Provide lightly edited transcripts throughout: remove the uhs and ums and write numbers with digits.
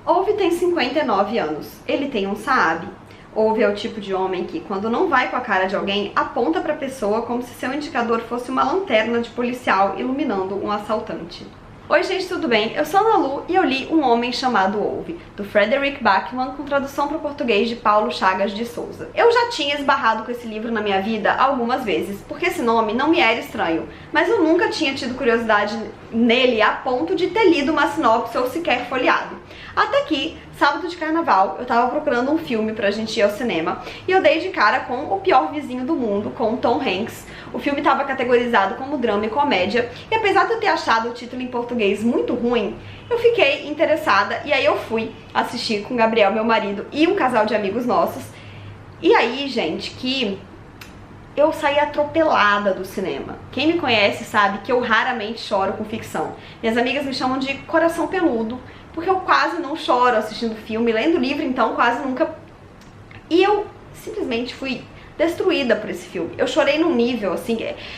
Ouve tem 59 anos, ele tem um Saab. Ouve é o tipo de homem que, quando não vai com a cara de alguém, aponta pra pessoa como se seu indicador fosse uma lanterna de policial iluminando um assaltante. Oi gente, tudo bem? Eu sou a Ana Lu e eu li Um Homem Chamado Ouve, do Frederick Backman, com tradução para o português de Paulo Chagas de Souza. Eu já tinha esbarrado com esse livro na minha vida algumas vezes, porque esse nome não me era estranho, mas eu nunca tinha tido curiosidade nele a ponto de ter lido uma sinopse ou sequer folheado. Até que, sábado de carnaval, eu tava procurando um filme pra gente ir ao cinema e eu dei de cara com O Pior Vizinho do Mundo, com o Tom Hanks. O filme estava categorizado como drama e comédia e apesar de eu ter achado o título em português muito ruim, eu fiquei interessada e aí eu fui assistir com o Gabriel, meu marido, e um casal de amigos nossos. E aí, gente, que eu saí atropelada do cinema. Quem me conhece sabe que eu raramente choro com ficção. Minhas amigas me chamam de coração peludo, porque eu quase não choro assistindo filme, lendo livro então quase nunca. E eu simplesmente fui destruída por esse filme. Eu chorei num nível, assim,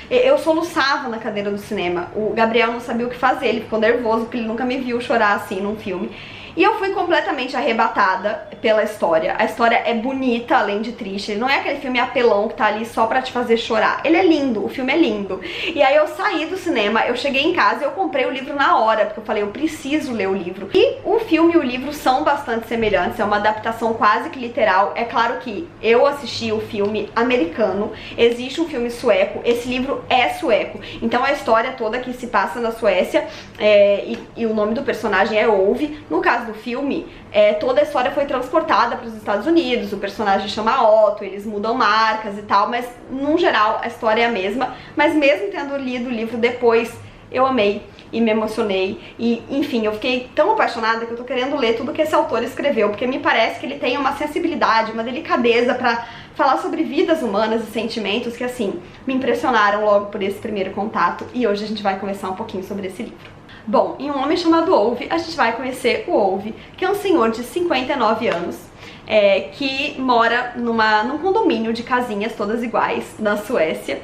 eu soluçava na cadeira do cinema. O Gabriel não sabia o que fazer, ele ficou nervoso porque ele nunca me viu chorar assim num filme. E eu fui completamente arrebatada pela história. A história é bonita, além de triste. Ele não é aquele filme apelão que tá ali só pra te fazer chorar. Ele é lindo, o filme é lindo. E aí eu saí do cinema, eu cheguei em casa e eu comprei o livro na hora, porque eu falei, eu preciso ler o livro. E o filme e o livro são bastante semelhantes, é uma adaptação quase que literal. É claro que eu assisti o filme americano, existe um filme sueco, esse livro é sueco. Então a história toda que se passa na Suécia, e o nome do personagem é Ouve. No caso do filme, toda a história foi transportada para os Estados Unidos, o personagem chama Otto, eles mudam marcas e tal, mas no geral a história é a mesma. Mas mesmo tendo lido o livro depois, eu amei e me emocionei e, enfim, eu fiquei tão apaixonada que eu tô querendo ler tudo que esse autor escreveu, porque me parece que ele tem uma sensibilidade, uma delicadeza pra falar sobre vidas humanas e sentimentos que, assim, me impressionaram logo por esse primeiro contato, e hoje a gente vai conversar um pouquinho sobre esse livro. Bom, em Um Homem Chamado Ouve, a gente vai conhecer o Ouve, que é um senhor de 59 anos, que mora num condomínio de casinhas todas iguais na Suécia.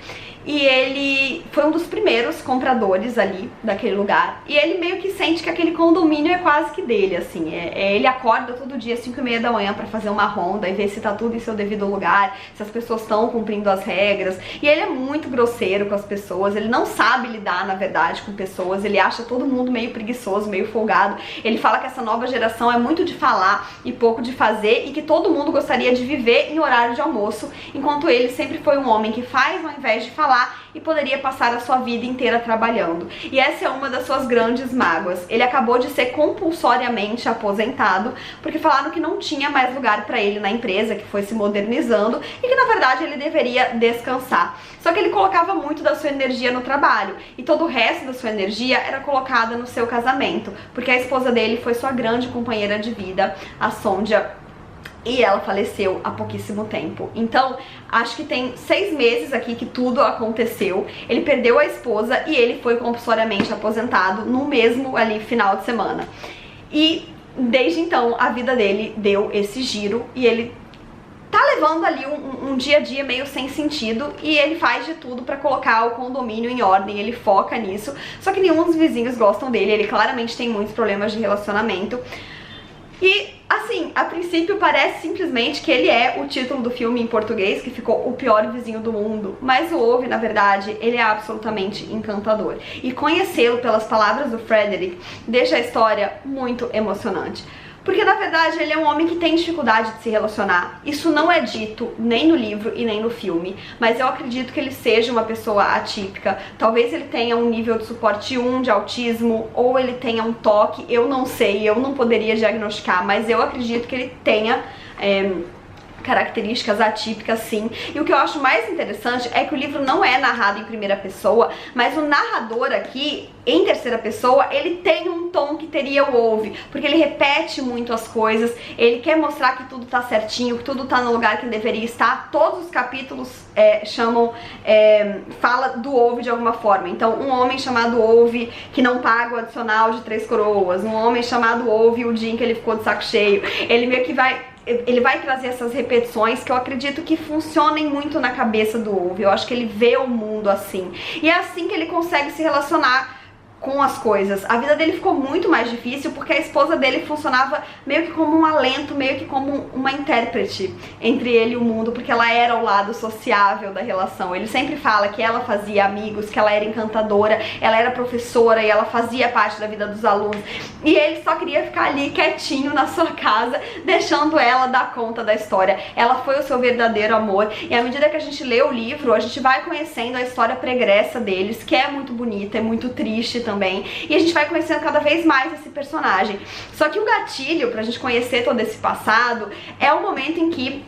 E ele foi um dos primeiros compradores ali daquele lugar. E ele meio que sente que aquele condomínio é quase que dele, assim. Ele acorda todo dia às 5h30 da manhã pra fazer uma ronda e ver se tá tudo em seu devido lugar, se as pessoas estão cumprindo as regras. E ele é muito grosseiro com as pessoas, ele não sabe lidar, na verdade, com pessoas. Ele acha todo mundo meio preguiçoso, meio folgado. Ele fala que essa nova geração é muito de falar e pouco de fazer, e que todo mundo gostaria de viver em horário de almoço, enquanto ele sempre foi um homem que faz ao invés de falar e poderia passar a sua vida inteira trabalhando. E essa é uma das suas grandes mágoas. Ele acabou de ser compulsoriamente aposentado porque falaram que não tinha mais lugar para ele na empresa, que foi se modernizando e que na verdade ele deveria descansar. Só que ele colocava muito da sua energia no trabalho e todo o resto da sua energia era colocada no seu casamento, porque a esposa dele foi sua grande companheira de vida, a Sonja, e ela faleceu há pouquíssimo tempo. Então, acho que tem 6 meses aqui que tudo aconteceu. Ele perdeu a esposa e ele foi compulsoriamente aposentado no mesmo ali final de semana. E desde então a vida dele deu esse giro e ele tá levando ali um dia a dia meio sem sentido, e ele faz de tudo pra colocar o condomínio em ordem, ele foca nisso. Só que nenhum dos vizinhos gostam dele, ele claramente tem muitos problemas de relacionamento. E, assim, a princípio parece simplesmente que ele é o título do filme em português, que ficou O Pior Vizinho do Mundo, mas o Ouve, na verdade, ele é absolutamente encantador. E conhecê-lo pelas palavras do Frederick deixa a história muito emocionante. Porque, na verdade, ele é um homem que tem dificuldade de se relacionar. Isso não é dito nem no livro e nem no filme, mas eu acredito que ele seja uma pessoa atípica. Talvez ele tenha um nível de suporte 1 de autismo, ou ele tenha um toque, eu não sei, eu não poderia diagnosticar, mas eu acredito que ele tenha características atípicas, sim. E o que eu acho mais interessante é que o livro não é narrado em primeira pessoa, mas o narrador aqui, em terceira pessoa, ele tem um tom que teria o Ouve, porque ele repete muito as coisas, ele quer mostrar que tudo tá certinho, que tudo tá no lugar que deveria estar. Todos os capítulos fala do Ouve de alguma forma. Então, um homem chamado Ouve que não paga o adicional de 3 coroas, um homem chamado Ouve o dia em que ele ficou de saco cheio. Ele meio que vai trazer essas repetições que eu acredito que funcionem muito na cabeça do Ouve. Eu acho que ele vê o mundo assim. E é assim que ele consegue se relacionar com as coisas. A vida dele ficou muito mais difícil porque a esposa dele funcionava meio que como um alento, meio que como uma intérprete entre ele e o mundo, porque ela era o lado sociável da relação. Ele sempre fala que ela fazia amigos, que ela era encantadora, ela era professora e ela fazia parte da vida dos alunos. E ele só queria ficar ali quietinho na sua casa, deixando ela dar conta da história. Ela foi o seu verdadeiro amor. E à medida que a gente lê o livro, a gente vai conhecendo a história pregressa deles, que é muito bonita, é muito triste também. E a gente vai conhecendo cada vez mais esse personagem. Só que o gatilho pra gente conhecer todo esse passado é o momento em que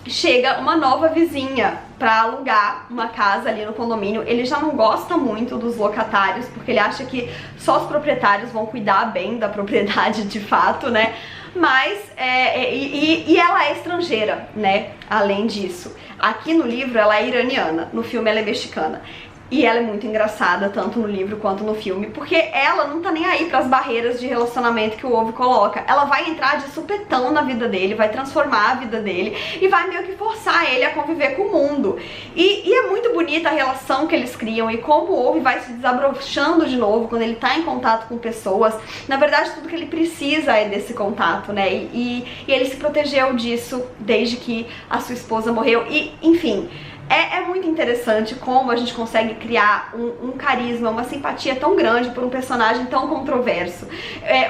chega uma nova vizinha pra alugar uma casa ali no condomínio. Ele já não gosta muito dos locatários, porque ele acha que só os proprietários vão cuidar bem da propriedade de fato, né? Mas, ela é estrangeira, né? Além disso. Aqui no livro ela é iraniana, no filme ela é mexicana. E ela é muito engraçada, tanto no livro quanto no filme, porque ela não tá nem aí pras barreiras de relacionamento que o Ove coloca. Ela vai entrar de supetão na vida dele, vai transformar a vida dele e vai meio que forçar ele a conviver com o mundo. E é muito bonita a relação que eles criam e como o Ove vai se desabrochando de novo quando ele tá em contato com pessoas. Na verdade, tudo que ele precisa é desse contato, né? E ele se protegeu disso desde que a sua esposa morreu. E, enfim... É muito interessante como a gente consegue criar um carisma, uma simpatia tão grande por um personagem tão controverso.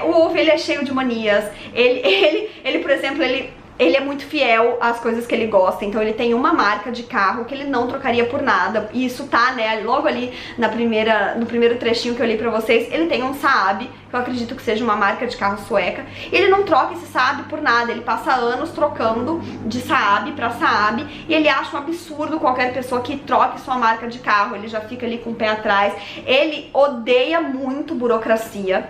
O Ove, ele é cheio de manias. Ele, por exemplo, ele é muito fiel às coisas que ele gosta. Então ele tem uma marca de carro que ele não trocaria por nada. E isso tá, né, logo ali no primeiro trechinho que eu li pra vocês. Ele tem um Saab, que eu acredito que seja uma marca de carro sueca. E ele não troca esse Saab por nada. Ele passa anos trocando de Saab pra Saab. E ele acha um absurdo qualquer pessoa que troque sua marca de carro. Ele já fica ali com o pé atrás. Ele odeia muito burocracia.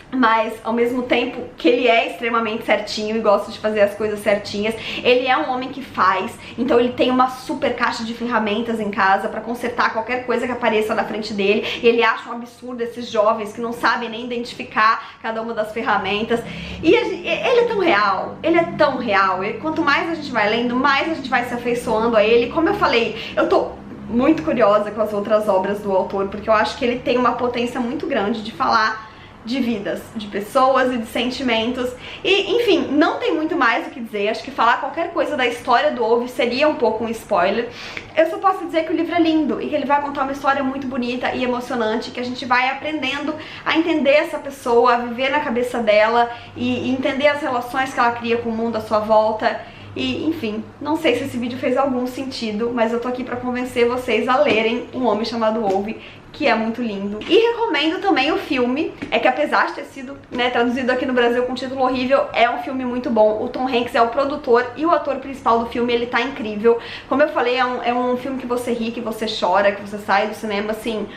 Mas ao mesmo tempo que ele é extremamente certinho e gosta de fazer as coisas certinhas, ele é um homem que faz. Então ele tem uma super caixa de ferramentas em casa pra consertar qualquer coisa que apareça na frente dele. E ele acha um absurdo esses jovens que não sabem nem identificar cada uma das ferramentas. E ele é tão real, ele é tão real. E quanto mais a gente vai lendo, mais a gente vai se afeiçoando a ele. Como eu falei, eu tô muito curiosa com as outras obras do autor, porque eu acho que ele tem uma potência muito grande de falar de vidas, de pessoas e de sentimentos. E, enfim, não tem muito mais o que dizer. Acho que falar qualquer coisa da história do Ove seria um pouco um spoiler. Eu só posso dizer que o livro é lindo e que ele vai contar uma história muito bonita e emocionante, que a gente vai aprendendo a entender essa pessoa, a viver na cabeça dela e entender as relações que ela cria com o mundo à sua volta. E, enfim, não sei se esse vídeo fez algum sentido, mas eu tô aqui pra convencer vocês a lerem Um Homem Chamado Ove, que é muito lindo. E recomendo também o filme, que apesar de ter sido, né, traduzido aqui no Brasil com um título horrível, é um filme muito bom. O Tom Hanks é o produtor e o ator principal do filme, ele tá incrível. Como eu falei, é um filme que você ri, que você chora, que você sai do cinema, assim,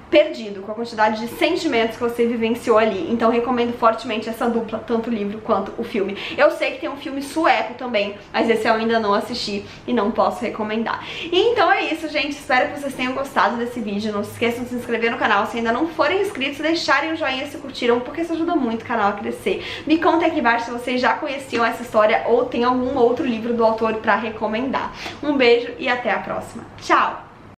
perdido com a quantidade de sentimentos que você vivenciou ali. Então recomendo fortemente essa dupla, tanto o livro quanto o filme. Eu sei que tem um filme sueco também, mas esse eu ainda não assisti e não posso recomendar. E então é isso, gente. Espero que vocês tenham gostado desse vídeo. Não se esqueçam de se inscrever no canal se ainda não forem inscritos, deixarem o joinha se curtiram, porque isso ajuda muito o canal a crescer. Me contem aqui embaixo se vocês já conheciam essa história ou tem algum outro livro do autor pra recomendar. Um beijo e até a próxima. Tchau!